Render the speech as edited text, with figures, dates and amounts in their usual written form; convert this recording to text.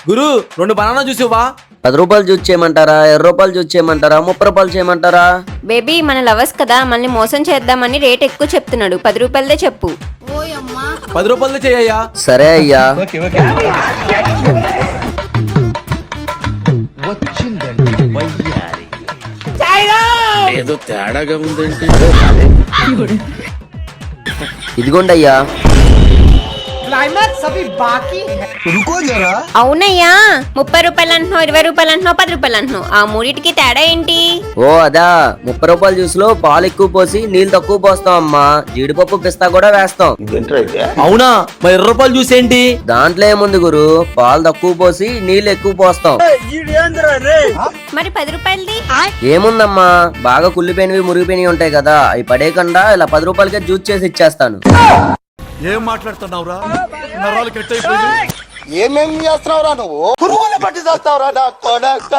గురు 2 banana juice ఇవ్వా. 10 రూపాయలు juice చేయమంటారా, 20 రూపాయలు జ్యూస్ చేయమంటారా, 30 రూపాయలు చేయమంటారా? బేబీ మన లవర్స్ కదా, మనల్ని మోసం చేద్దామని రేట్ ఎక్కువ చెప్తున్నాడు. 10 రూపాయలదే చెప్పు. 10 రూపాయలదే చేయయ్యా. సరే అయ్యా. ఏదో తేడాగా ఉందంటే. ఇదిగోండి అయ్యా. అవునయ్యా, 30 రూపాయలు అంటున్నావు, 20 రూపాయలు అంటున్నావు, 10 రూపాయలు అంటున్నావు. ఆ మూడిటికి తేడా ఏంటి? ఓ అదా, 30 రూపాయల జ్యూస్ లో పాలు ఎక్కువ పోసి నీళ్ళు తక్కువ పోస్తాం అమ్మా. జీడిపప్పు పిస్తా కూడా వేస్తాం. అవునా, మరి 20 రూపాయలు జ్యూస్ ఏంటి? దాంట్లో ఏముంది గురు, పాలు తక్కువ పోసి నీళ్ళు ఎక్కువ పోస్తాం. మరి 10 రూపాయలది? ఏముందమ్మా, బాగా కుళ్ళిపోయినవి మురిగిపోయినవి ఉంటాయి కదా, అవి పడేయకుండా ఇలా 10 రూపాయలకే జ్యూస్ చేసి ఇచ్చేస్తాను. ఏం మాట్లాడుతున్నావురా? నరాలు కట్ అయిపోయింది. ఏమేం చేస్తున్నావురా నువ్వు? పురుగులు పట్టి చేస్తావురా నా కొడక.